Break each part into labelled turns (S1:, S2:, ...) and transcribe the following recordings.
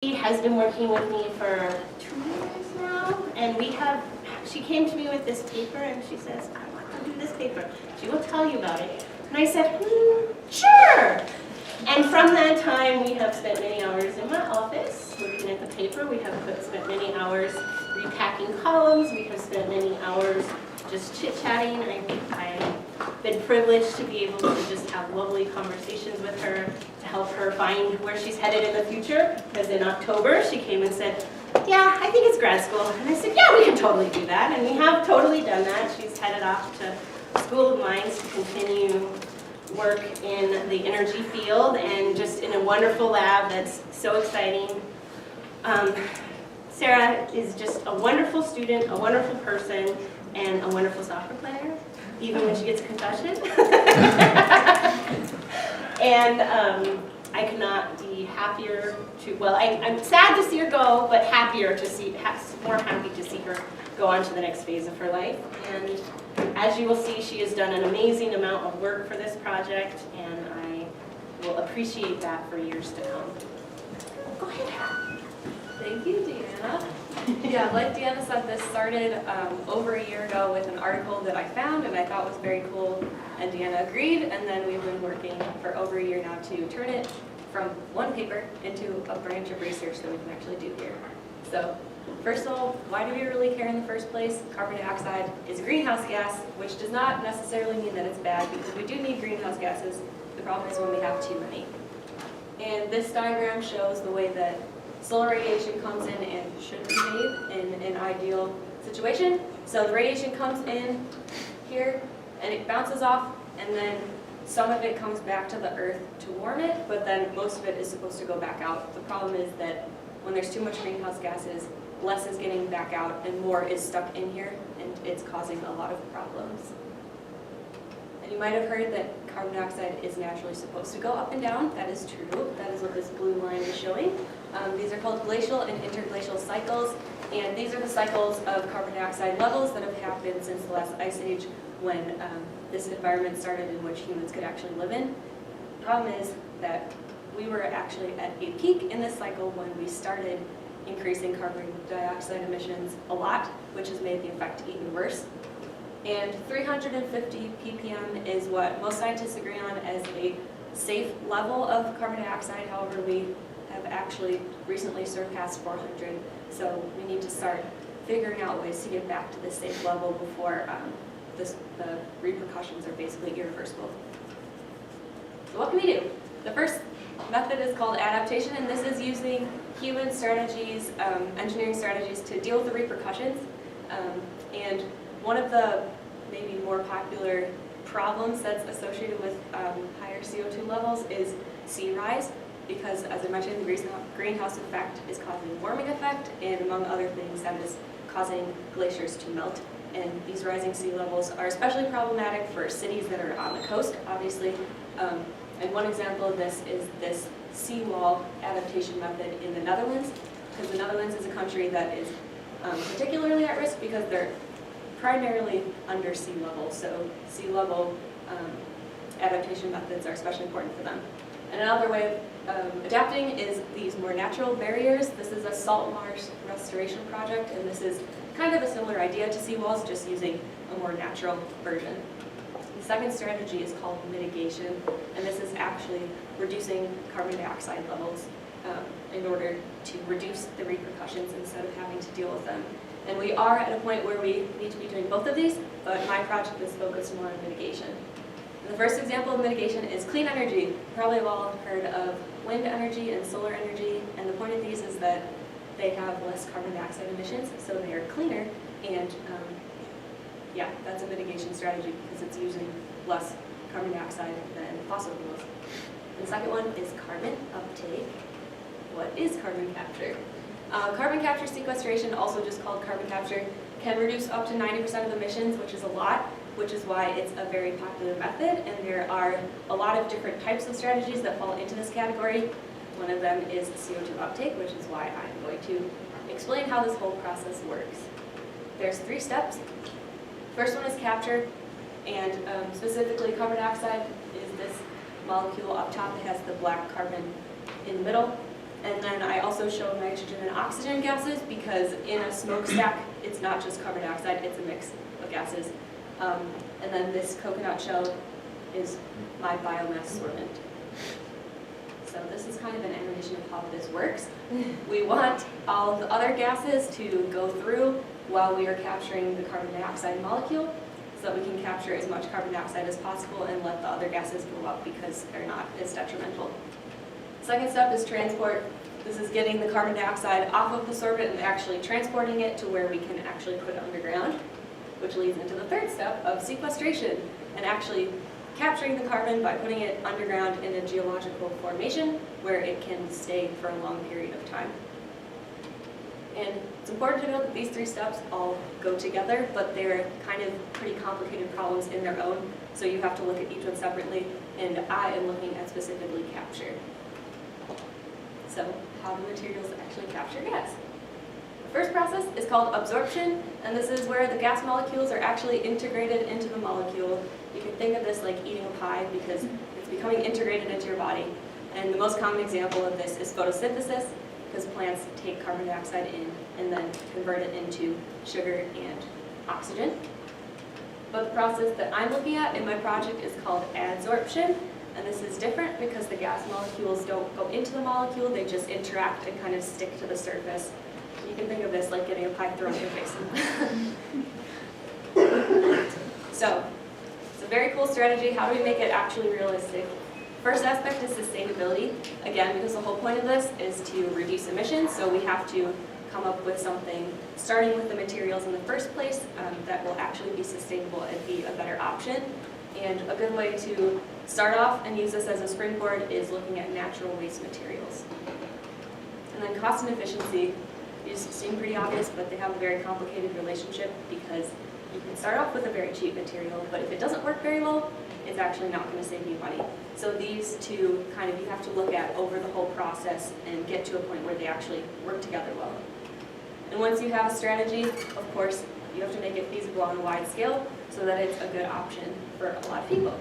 S1: She has been working with me for 2 years now, and she came to me with this paper and she says, I want to do this paper. She will tell you about it. And I said, sure. And from that time, we have spent many hours in my office looking at the paper. We have spent many hours repacking columns. We have spent many hours just chit-chatting. I've been privileged to be able to just have lovely conversations with her to help her find where she's headed in the future. Because in October, she came and said, yeah, I think it's grad school. And I said, yeah, we can totally do that. And we have totally done that. She's headed off to School of Mines to continue work in the energy field and just in a wonderful lab that's so exciting. Sarah is just a wonderful student, a wonderful person, and a wonderful soccer player, even when she gets a concussion. And I could not be happier to, well, I'm sad to see her go, but more happy to see her go on to the next phase of her life. And as you will see, she has done an amazing amount of work for this project, and I will appreciate that for years to come. Go ahead.
S2: Thank you, Deanna. Yeah, like Deanna said, this started over a year ago with an article that I found and I thought was very cool, and Deanna agreed, and then we've been working for over a year now to turn it from one paper into a branch of research that we can actually do here. So, first of all, why do we really care in the first place? Carbon dioxide is a greenhouse gas, which does not necessarily mean that it's bad, because we do need greenhouse gases. The problem is when we have too many. And this diagram shows the way that solar radiation comes in and should behave in an ideal situation. So the radiation comes in here, and it bounces off, and then some of it comes back to the Earth to warm it, but then most of it is supposed to go back out. The problem is that when there's too much greenhouse gases, less is getting back out and more is stuck in here, and it's causing a lot of problems. And you might have heard that carbon dioxide is naturally supposed to go up and down. That is true. That is what this blue line is showing. These are called glacial and interglacial cycles, and these are the cycles of carbon dioxide levels that have happened since the last ice age, when this environment started in which humans could actually live in. The problem is that we were actually at a peak in this cycle when we started increasing carbon dioxide emissions a lot, which has made the effect even worse. And 350 ppm is what most scientists agree on as a safe level of carbon dioxide. However, we have actually recently surpassed 400, so we need to start figuring out ways to get back to the safe level before the repercussions are basically irreversible. So what can we do? The first method is called adaptation, and this is using human strategies, engineering strategies to deal with the repercussions. And one of the maybe more popular problems that's associated with higher CO2 levels is sea rise, because as I mentioned, the greenhouse effect is causing warming effect, and among other things, that is causing glaciers to melt. And these rising sea levels are especially problematic for cities that are on the coast, obviously. And one example of this is this seawall adaptation method in the Netherlands, because the Netherlands is a country that is particularly at risk because they're primarily under sea level, so sea level adaptation methods are especially important for them. And another way of adapting is these more natural barriers. This is a salt marsh restoration project, and this is kind of a similar idea to seawalls, just using a more natural version. The second strategy is called mitigation, and this is actually reducing carbon dioxide levels in order to reduce the repercussions instead of having to deal with them. And we are at a point where we need to be doing both of these, but my project is focused more on mitigation. And the first example of mitigation is clean energy. You probably have all heard of wind energy and solar energy, and the point of these is that they have less carbon dioxide emissions, so they are cleaner, and yeah, that's a mitigation strategy because it's using less carbon dioxide than fossil fuels. And the second one is carbon uptake. What is carbon capture? Carbon capture sequestration, also just called carbon capture, can reduce up to 90% of emissions, which is a lot, which is why it's a very popular method, and there are a lot of different types of strategies that fall into this category. One of them is CO2 uptake, which is why I'm going to explain how this whole process works. There's 3 steps. First one is capture, and specifically carbon dioxide is this molecule up top that has the black carbon in the middle. And then I also show nitrogen and oxygen gases because in a smokestack, it's not just carbon dioxide, it's a mix of gases. And then this coconut shell is my biomass sorbent. So this is kind of an animation of how this works. We want all of the other gases to go through while we are capturing the carbon dioxide molecule so that we can capture as much carbon dioxide as possible and let the other gases go up because they're not as detrimental. Second step is transport. This is getting the carbon dioxide off of the sorbent and actually transporting it to where we can actually put it underground, which leads into the third step of sequestration and actually capturing the carbon by putting it underground in a geological formation where it can stay for a long period of time. And it's important to note that these three steps all go together, but they're kind of pretty complicated problems in their own, so you have to look at each one separately, and I am looking at specifically capture. So how do materials actually capture gas? The first process is called absorption, and this is where the gas molecules are actually integrated into the molecule. You can think of this like eating a pie because it's becoming integrated into your body. And the most common example of this is photosynthesis, because plants take carbon dioxide in and then convert it into sugar and oxygen. But the process that I'm looking at in my project is called adsorption, and this is different because the gas molecules don't go into the molecule, they just interact and kind of stick to the surface. You can think of this like getting a pie thrown in your face. So, it's a very cool strategy. How do we make it actually realistic? First aspect is sustainability. Again, because the whole point of this is to reduce emissions, so we have to come up with something, starting with the materials in the first place, that will actually be sustainable and be a better option. And a good way to start off and use this as a springboard is looking at natural waste materials. And then cost and efficiency. These seem pretty obvious, but they have a very complicated relationship because you can start off with a very cheap material, but if it doesn't work very well, it's actually not going to save you money. So these two kind of you have to look at over the whole process and get to a point where they actually work together well. And once you have a strategy, of course, you have to make it feasible on a wide scale so that it's a good option for a lot of people.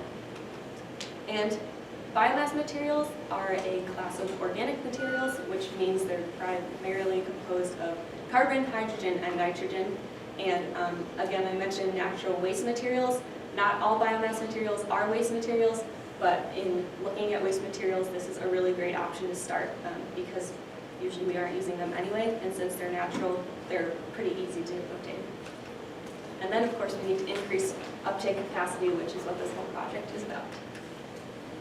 S2: And biomass materials are a class of organic materials, which means they're primarily composed of carbon, hydrogen, and nitrogen. And again, I mentioned natural waste materials. Not all biomass materials are waste materials, but in looking at waste materials, this is a really great option to start because usually we aren't using them anyway, and since they're natural, they're pretty easy to obtain. And then, of course, we need to increase uptake capacity, which is what this whole project is about.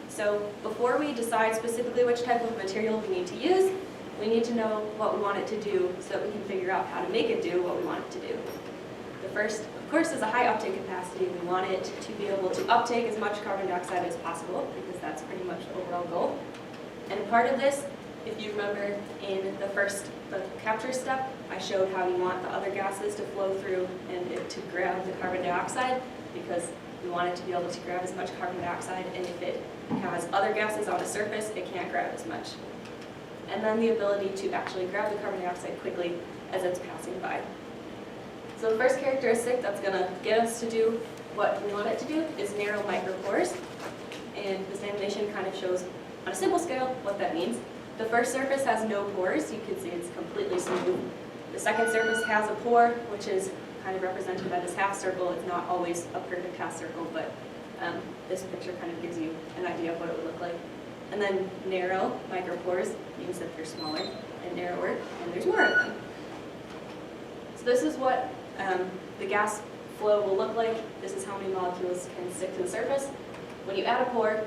S2: So before we decide specifically which type of material we need to use, we need to know what we want it to do so that we can figure out how to make it do what we want it to do. The first, of course, is a high uptake capacity. We want it to be able to uptake as much carbon dioxide as possible because that's pretty much the overall goal. And part of this, if you remember in the capture step, I showed how you want the other gases to flow through and it to grab the carbon dioxide because we want it to be able to grab as much carbon dioxide, and if it has other gases on the surface, it can't grab as much. And then the ability to actually grab the carbon dioxide quickly as it's passing by. So the first characteristic that's going to get us to do what we want it to do is narrow micropores. And this animation kind of shows on a simple scale what that means. The first surface has no pores. You can see it's completely smooth. The second surface has a pore, which is kind of represented by this half circle. It's not always a perfect half circle, but this picture kind of gives you an idea of what it would look like. And then narrow micropores means that they're smaller and narrower, and there's more of them. So this is what the gas flow will look like. This is how many molecules can stick to the surface. When you add a pore,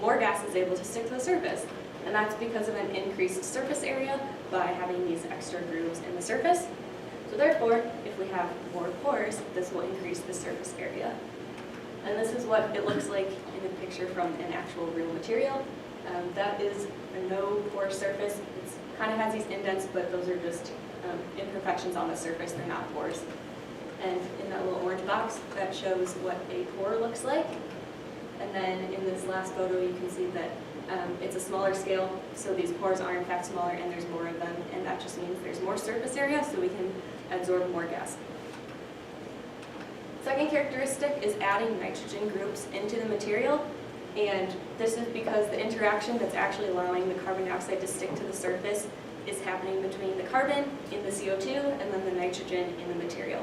S2: more gas is able to stick to the surface. And that's because of an increased surface area by having these extra grooves in the surface. So therefore, if we have more pores, this will increase the surface area. And this is what it looks like in a picture from an actual real material. That is a no-pore surface. It kind of has these indents, but those are just imperfections on the surface. They're not pores. And in that little orange box, that shows what a pore looks like. And then in this last photo, you can see that it's a smaller scale, so these pores are in fact smaller and there's more of them, and that just means there's more surface area, so we can absorb more gas. Second characteristic is adding nitrogen groups into the material. And this is because the interaction that's actually allowing the carbon dioxide to stick to the surface is happening between the carbon in the CO2 and then the nitrogen in the material.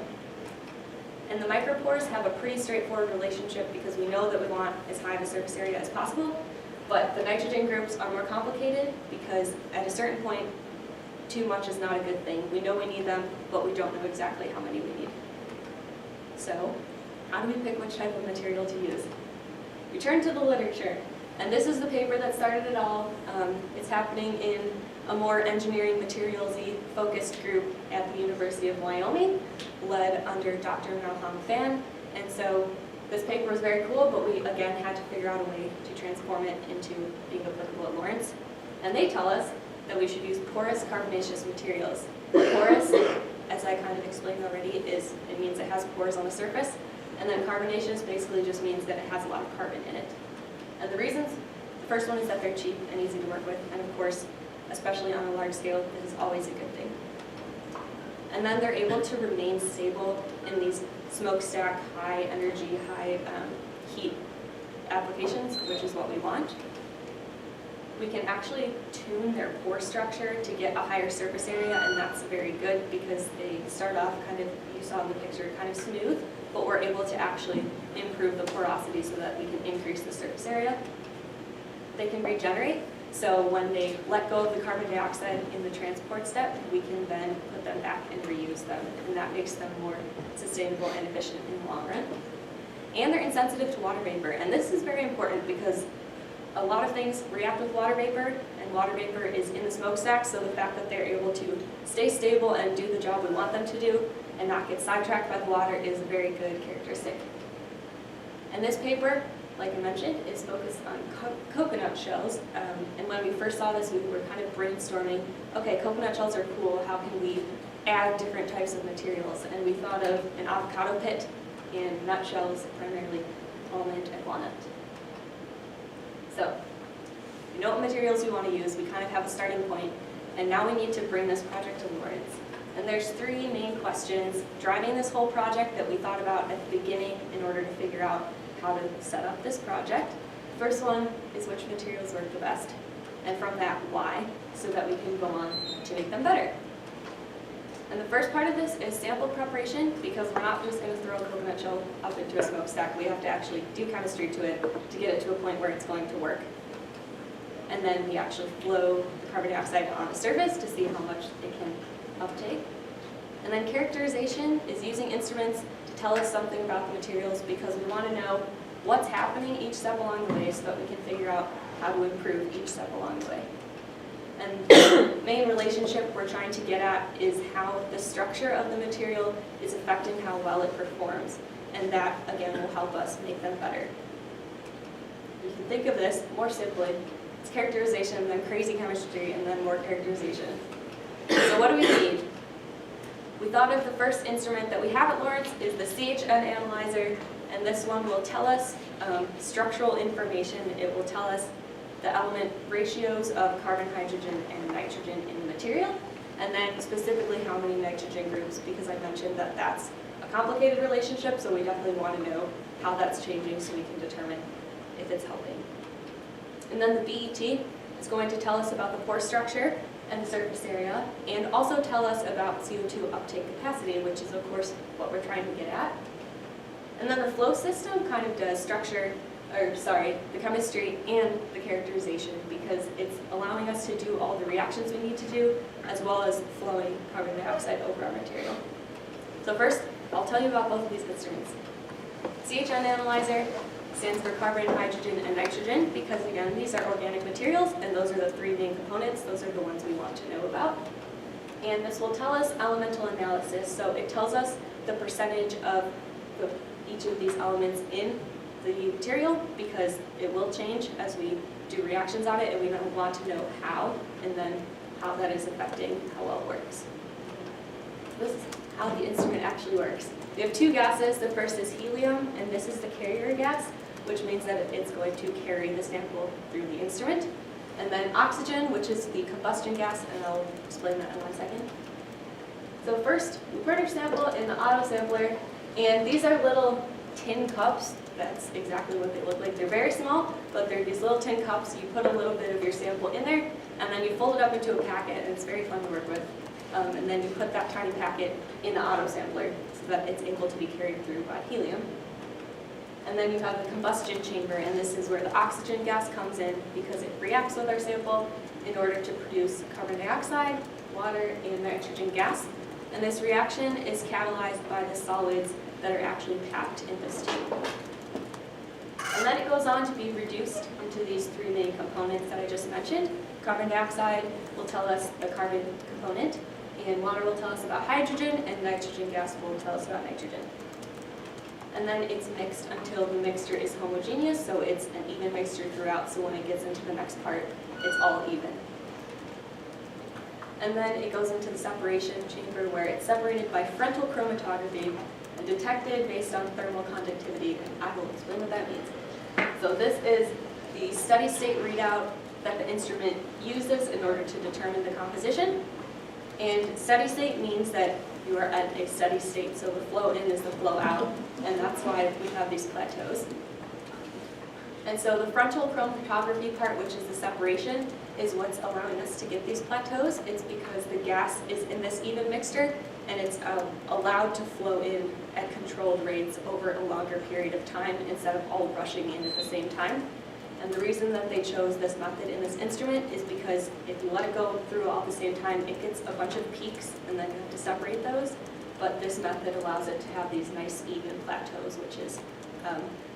S2: And the micropores have a pretty straightforward relationship because we know that we want as high of a surface area as possible, but the nitrogen groups are more complicated because at a certain point, too much is not a good thing. We know we need them, but we don't know exactly how many we need. So, how do we pick which type of material to use? We turn to the literature, and this is the paper that started it all. It's happening in a more engineering materials-y focused group at the University of Wyoming, led under Dr. Malham Fan. And so this paper was very cool, but we again had to figure out a way to transform it into being applicable at Lawrence. And they tell us that we should use porous carbonaceous materials. Porous, as I kind of explained already, it means it has pores on the surface. And then carbonaceous basically just means that it has a lot of carbon in it. And the reasons, the first one is that they're cheap and easy to work with, and of course, especially on a large scale, this is always a good thing. And then they're able to remain stable in these smokestack, high energy, high heat applications, which is what we want. We can actually tune their pore structure to get a higher surface area, and that's very good because they start off kind of, you saw in the picture, kind of smooth, but we're able to actually improve the porosity so that we can increase the surface area. They can regenerate, so when they let go of the carbon dioxide in the transport step, we can then put them back and reuse them, and that makes them more sustainable and efficient in the long run. And they're insensitive to water vapor, and this is very important because a lot of things react with water vapor, and water vapor is in the smokestack, so the fact that they're able to stay stable and do the job we want them to do and not get sidetracked by the water is a very good characteristic. And this paper, like I mentioned, is focused on coconut shells, and when we first saw this, we were kind of brainstorming, okay, coconut shells are cool, how can we add different types of materials? And we thought of an avocado pit and nut shells, primarily almond and walnut. So, we know what materials we want to use, we kind of have a starting point, and now we need to bring this project to Lawrence. And there's three main questions driving this whole project that we thought about at the beginning in order to figure out how to set up this project. First one is which materials work the best, and from that, why, so that we can go on to make them better. And the first part of this is sample preparation, because we're not just going to throw a coconut shell up into a smokestack. We have to actually do chemistry to it to get it to a point where it's going to work. And then we actually flow the carbon dioxide on the surface to see how much it can uptake. And then characterization is using instruments to tell us something about the materials because we want to know what's happening each step along the way so that we can figure out how to improve each step along the way. And the main relationship we're trying to get at is how the structure of the material is affecting how well it performs. And that, again, will help us make them better. You can think of this more simply. It's characterization, then crazy chemistry, and then more characterization. So what do we need? We thought of the first instrument that we have at Lawrence is the CHN analyzer, and this one will tell us structural information. It will tell us the element ratios of carbon, hydrogen, and nitrogen in the material, and then specifically how many nitrogen groups, because I mentioned that that's a complicated relationship, so we definitely want to know how that's changing so we can determine if it's helping. And then the BET is going to tell us about the pore structure and the surface area, and also tell us about CO2 uptake capacity, which is of course what we're trying to get at. And then the flow system kind of does the chemistry and the characterization, because it's allowing us to do all the reactions we need to do, as well as flowing carbon dioxide over our material. So first, I'll tell you about both of these instruments. CHN analyzer stands for carbon, hydrogen, and nitrogen, because again, these are organic materials, and those are the three main components. Those are the ones we want to know about. And this will tell us elemental analysis, so it tells us the percentage of each of these elements in the material, because it will change as we do reactions on it, and we want to know how, and then how that is affecting how well it works. This is how the instrument actually works. We have two gases. The first is helium, and this is the carrier gas, which means that it's going to carry the sample through the instrument. And then oxygen, which is the combustion gas, and I'll explain that in 1 second. So first, we put our sample in the auto sampler, and these are little tin cups. That's exactly what they look like. They're very small, but they're these little tin cups. You put a little bit of your sample in there, and then you fold it up into a packet, and it's very fun to work with. And then you put that tiny packet in the auto sampler so that it's able to be carried through by helium. And then you have the combustion chamber, and this is where the oxygen gas comes in because it reacts with our sample in order to produce carbon dioxide, water, and nitrogen gas. And this reaction is catalyzed by the solids that are actually packed in this tube. And then it goes on to be reduced into these three main components that I just mentioned. Carbon dioxide will tell us the carbon component, and water will tell us about hydrogen, and nitrogen gas will tell us about nitrogen. And then it's mixed until the mixture is homogeneous, so it's an even mixture throughout, so when it gets into the next part, it's all even. And then it goes into the separation chamber where it's separated by frontal chromatography and detected based on thermal conductivity, and I will explain what that means. So this is the steady state readout that the instrument uses in order to determine the composition. And steady state means that you are at a steady state, so the flow in is the flow out, and that's why we have these plateaus. And so the frontal chromatography part, which is the separation, is what's allowing us to get these plateaus. It's because the gas is in this even mixture, and it's allowed to flow in at controlled rates over a longer period of time instead of all rushing in at the same time. And the reason that they chose this method in this instrument is because if you let it go through all at the same time, it gets a bunch of peaks, and then you have to separate those. But this method allows it to have these nice even plateaus, which is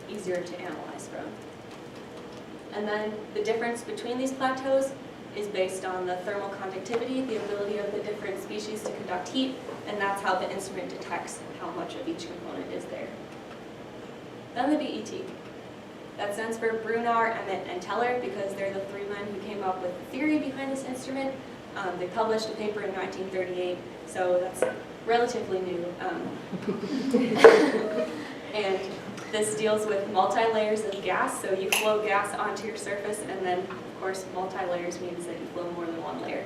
S2: easier to analyze from. And then the difference between these plateaus is based on the thermal conductivity, the ability of the different species to conduct heat, and that's how the instrument detects how much of each component is there. Then the BET. That stands for Brunner, Emmett, and Teller because they're the three men who came up with the theory behind this instrument. They published a paper in 1938, so that's relatively new. And this deals with multi-layers of gas, so you flow gas onto your surface, and then, of course, multi-layers means that you flow more than one layer.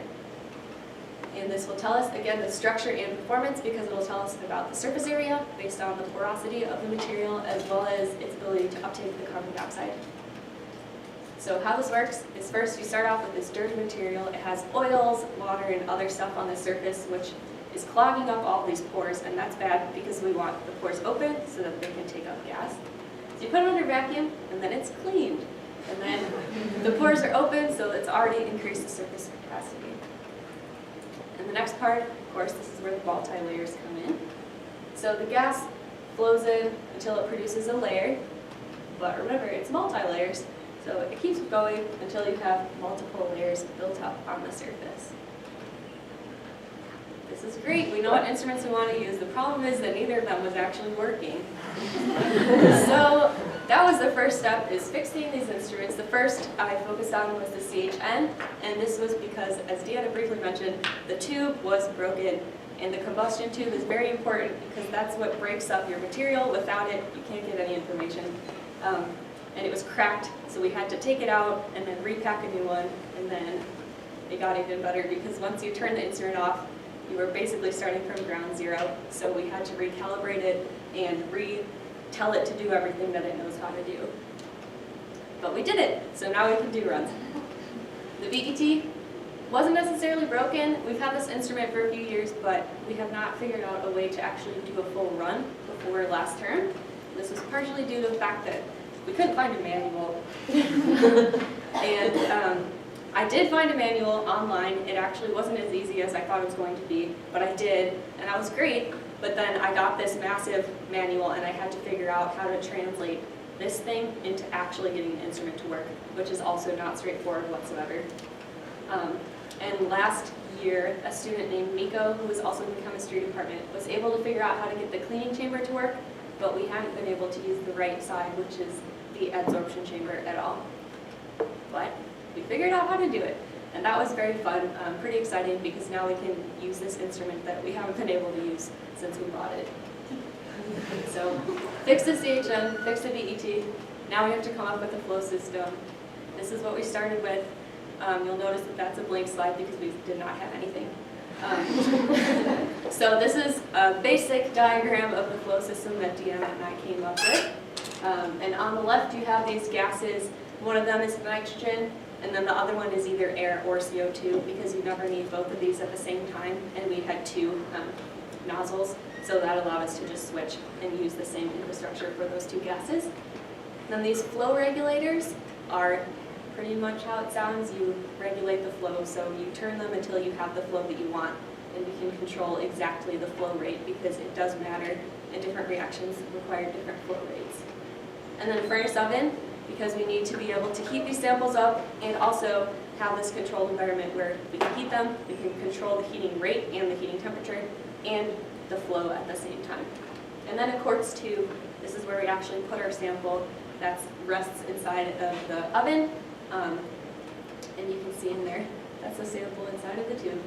S2: And this will tell us, again, the structure and performance because it will tell us about the surface area based on the porosity of the material as well as its ability to uptake the carbon dioxide. So how this works is first you start off with this dirty material. It has oils, water, and other stuff on the surface which is clogging up all these pores, and that's bad because we want the pores open so that they can take up gas. So you put it under vacuum, and then it's cleaned. And then the pores are open, so it's already increased the surface capacity. And the next part, of course, this is where the multi-layers come in. So the gas flows in until it produces a layer, but remember, it's multi-layers, so it keeps going until you have multiple layers built up on the surface. This is great. We know what instruments we want to use. The problem is that neither of them was actually working. So that was the first step, is fixing these instruments. The first I focused on was the CHN, and this was because, as Deanna briefly mentioned, the tube was broken, and the combustion tube is very important because that's what breaks up your material. Without it, you can't get any information. And it was cracked, so we had to take it out and then repack a new one, and then it got even better because once you turn the instrument off, you were basically starting from ground zero, so we had to recalibrate it and tell it to do everything that it knows how to do. But we did it, so now we can do runs. The BET wasn't necessarily broken. We've had this instrument for a few years, but we have not figured out a way to actually do a full run before last term. This was partially due to the fact that we couldn't find a manual. And I did find a manual online. It actually wasn't as easy as I thought it was going to be, but I did, and that was great. But then I got this massive manual, and I had to figure out how to translate this thing into actually getting an instrument to work, which is also not straightforward whatsoever. And last year, a student named Miko, who was also in the chemistry department, was able to figure out how to get the cleaning chamber to work, but we haven't been able to use the right side, which is the adsorption chamber, at all. But we figured out how to do it, and that was very fun, pretty exciting, because now we can use this instrument that we haven't been able to use since we bought it. So, fix the CHN, fix the BET, now we have to come up with a flow system. This is what we started with. You'll notice that that's a blank slide because we did not have anything. So So this is a basic diagram of the flow system that Deanna and I came up with. And on the left you have these gases. One of them is nitrogen, and then the other one is either air or CO2, because you never need both of these at the same time, and we had two nozzles, so that allowed us to just switch and use the same infrastructure for those two gases. Then these flow regulators are pretty much how it sounds. You regulate the flow, so you turn them until you have the flow that you want, and you can control exactly the flow rate, because it does matter, and different reactions require different flow rates. And then furnace oven, because we need to be able to heat these samples up and also have this controlled environment where we can heat them, we can control the heating rate and the heating temperature and the flow at the same time. And then a quartz tube, this is where we actually put our sample that rests inside of the oven. And you can see in there, that's the sample inside of the tube.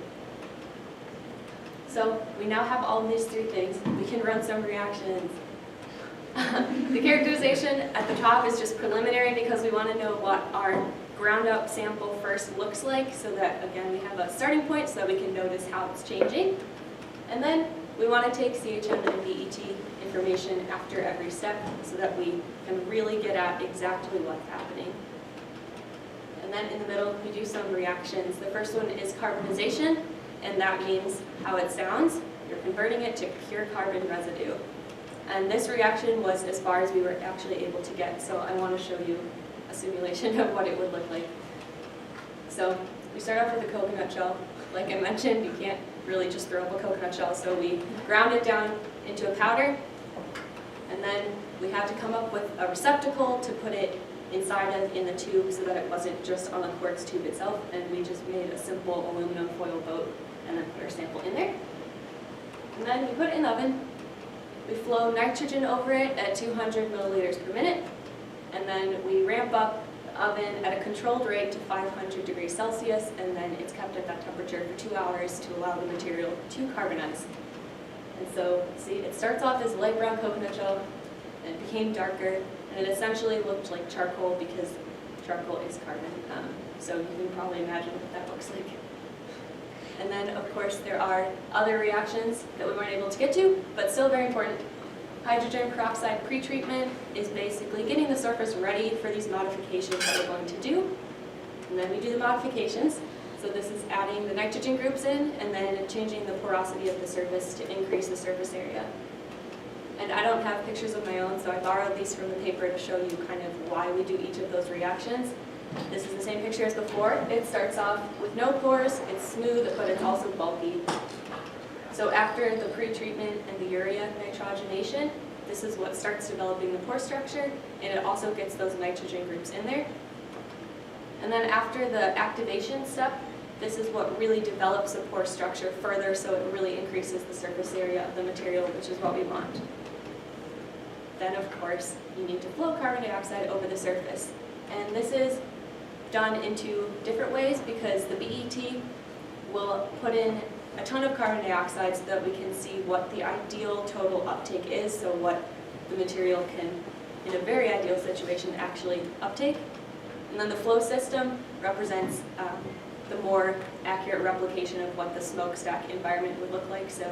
S2: So we now have all these three things. We can run some reactions. The characterization at the top is just preliminary, because we want to know what our ground up sample first looks like, so that again we have a starting point so that we can notice how it's changing. And then we want to take CHM and BET information after every step so that we can really get at exactly what's happening. And then in the middle we do some reactions. The first one is carbonization, and that means how it sounds. You're converting it to pure carbon residue. And this reaction was as far as we were actually able to get, so I want to show you a simulation of what it would look like. So we start off with a coconut shell. Like I mentioned, you can't really just throw up a coconut shell, so we ground it down into a powder, and then we had to come up with a receptacle to put it inside of in the tube so that it wasn't just on the quartz tube itself, and we just made a simple aluminum foil boat and then put our sample in there. And then we put it in the oven. We flow nitrogen over it at 200 milliliters per minute, and then we ramp up the oven at a controlled rate to 500 degrees Celsius, and then it's kept at that temperature for 2 hours to allow the material to carbonize. And so, see, it starts off as light brown coconut shell, and it became darker, and it essentially looked like charcoal, because charcoal is carbon. So you can probably imagine what that looks like. And then, of course, there are other reactions that we weren't able to get to, but still very important. Hydrogen peroxide pretreatment is basically getting the surface ready for these modifications that we're going to do. And then we do the modifications. So this is adding the nitrogen groups in, and then changing the porosity of the surface to increase the surface area. And I don't have pictures of my own, so I borrowed these from the paper to show you kind of why we do each of those reactions. This is the same picture as before. It starts off with no pores, it's smooth, but it's also bulky. So after the pretreatment and the urea nitrogenation, this is what starts developing the pore structure, and it also gets those nitrogen groups in there. And then after the activation step, this is what really develops the pore structure further, so it really increases the surface area of the material, which is what we want. Then, of course, you need to flow carbon dioxide over the surface. And this is done in two different ways, because the BET will put in a ton of carbon dioxide so that we can see what the ideal total uptake is, so what the material can, in a very ideal situation, actually uptake. And then the flow system represents the more accurate replication of what the smokestack environment would look like. So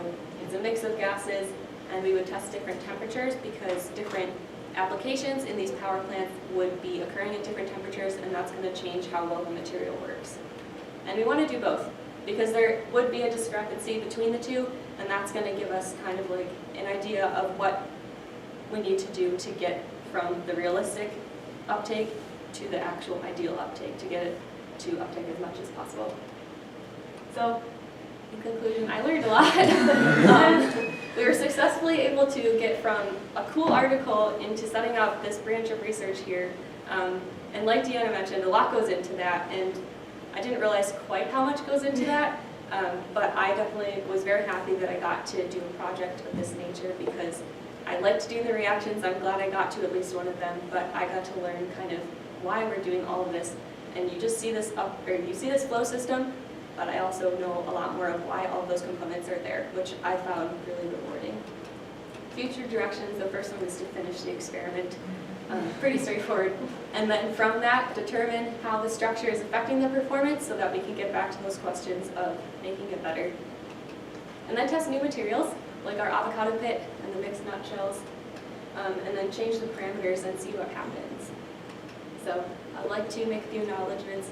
S2: it's a mix of gases, and we would test different temperatures, because different applications in these power plants would be occurring at different temperatures, and that's going to change how well the material works. And we want to do both, because there would be a discrepancy between the two, and that's going to give us kind of like an idea of what we need to do to get from the realistic uptake to the actual ideal uptake, to get it to uptake as much as possible. So, in conclusion, I learned a lot. We were successfully able to get from a cool article into setting up this branch of research here. And like Deanna mentioned, a lot goes into that, and I didn't realize quite how much goes into that, but I definitely was very happy that I got to do a project of this nature, because I liked doing the reactions. I'm glad I got to at least one of them, but I got to learn kind of why we're doing all of this. And you just see this you see this flow system, but I also know a lot more of why all of those components are there, which I found really rewarding. Future directions, the first one is to finish the experiment. Pretty straightforward. And then from that, determine how the structure is affecting the performance so that we can get back to those questions of making it better. And then test new materials, like our avocado pit and the mixed nutshells, and then change the parameters and see what happens. So I'd like to make a few acknowledgements.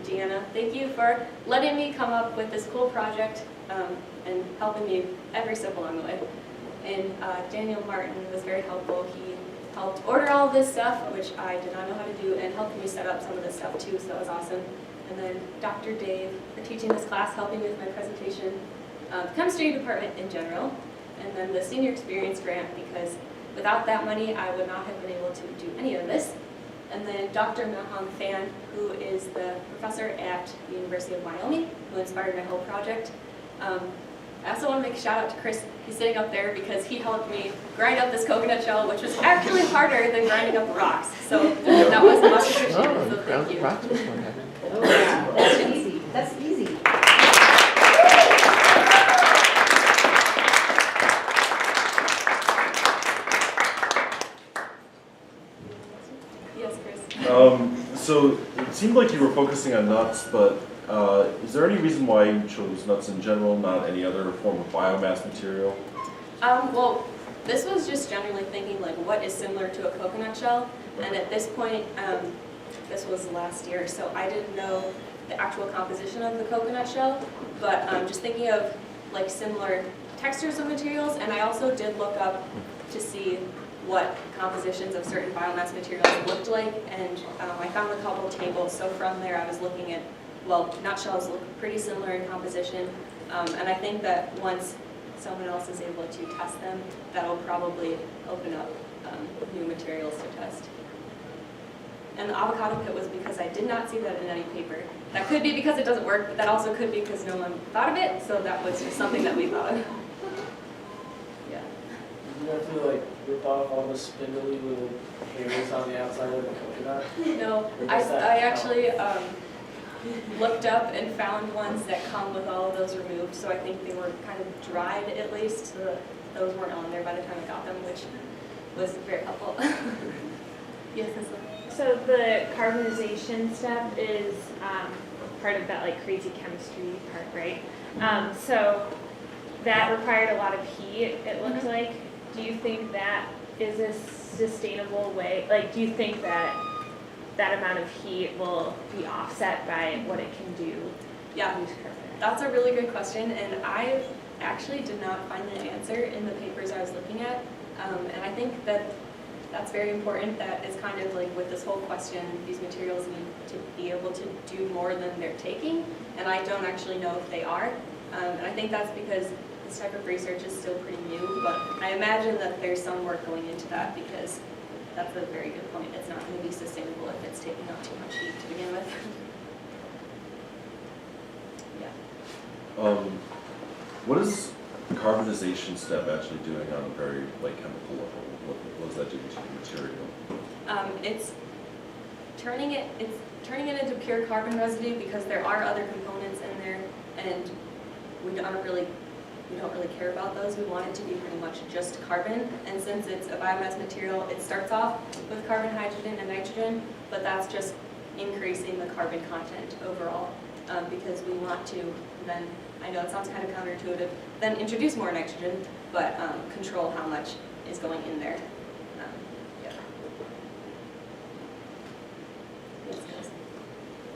S2: Deanna, thank you for letting me come up with this cool project and helping me every step along the way. And Daniel Martin was very helpful. He helped order all of this stuff, which I did not know how to do, and helped me set up some of this stuff too, so that was awesome. And then Dr. Dave for teaching this class, helping me with my presentation, the chemistry department in general, and then the senior experience grant, because without that money, I would not have been able to do any of this. And then Dr. Mahong Fan, who is the professor at the University of Wyoming, who inspired my whole project. I also want to make a shout out to Chris. He's sitting up there because he helped me grind up this coconut shell, which was actually harder than grinding up rocks. So that was much appreciated, so thank you.
S3: Oh, yeah. That's easy. That's easy.
S2: Yes, Chris.
S4: So it seemed like you were focusing on nuts, but is there any reason why you chose nuts in general, not any other form of biomass material?
S2: Well, this was just generally thinking like what is similar to a coconut shell, and at this point, this was last year, so I didn't know the actual composition of the coconut shell, but just thinking of like similar textures of materials, and I also did look up to see what compositions of certain biomass materials looked like, and I found a couple tables, so from there I was looking at, well, nutshells look pretty similar in composition, and I think that once someone else is able to test them, that'll probably open up new materials to test. And the avocado pit was because I did not see that in any paper. That could be because it doesn't work, but that also could be because no one thought of it, so that was just something that we thought of. Yeah.
S5: You have to like rip off all the spindly little hairs on the outside of the coconut?
S2: No, I actually looked up and found ones that come with all of those removed, so I think they were kind of dried at least, so that those weren't on there by the time I got them, which was very helpful. Yes, Cecily?
S6: So the carbonization step is part of that like crazy chemistry part, right? So that required a lot of heat, it looked like. Do you think that is a sustainable way? Like, do you think that that amount of heat will be offset by what it can do?
S2: Yeah, that's a really good question, and I actually did not find the answer in the papers I was looking at, and I think that that's very important. That is kind of like with this whole question, these materials need to be able to do more than they're taking, and I don't actually know if they are, and I think that's because this type of research is still pretty new, but I imagine that there's some work going into that because that's a very good point. It's not going to be sustainable if it's taking up too much heat to begin with. Yeah.
S4: What is the carbonization step actually doing on a very like chemical level? What does that do to the material?
S2: It's turning it into pure carbon residue because there are other components in there, and we don't really care about those. We want it to be pretty much just carbon, and since it's a biomass material, it starts off with carbon, hydrogen, and nitrogen, but that's just increasing the carbon content overall because we want to then, I know it sounds kind of counterintuitive, then introduce more nitrogen, but control how much is going in there. Yeah. Yes, yes.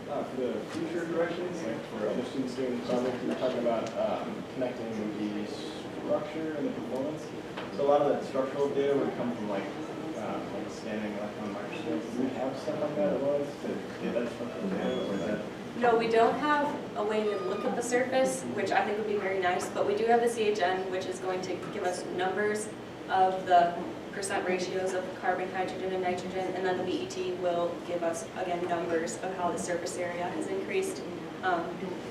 S7: For the future directions, like for other students doing the project, we were talking about connecting the structure and the performance. So a lot of that structural data would come from like scanning electron microscopes. Do we have stuff like that at once to get that structural data, or is that?
S2: No, we don't have a way to look at the surface, which I think would be very nice, but we do have the CHN, which is going to give us numbers of the percent ratios of carbon, hydrogen, and nitrogen, and then the BET will give us, again, numbers of how the surface area has increased.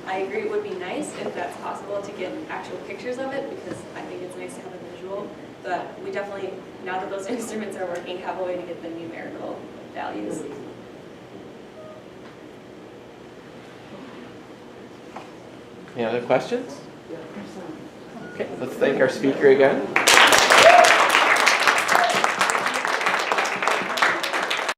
S2: I agree it would be nice if that's possible to get actual pictures of it, because I think it's nice to have a visual, but we definitely, now that those instruments are working, have a way to get the numerical values.
S8: Any other questions? Okay, let's thank our speaker again.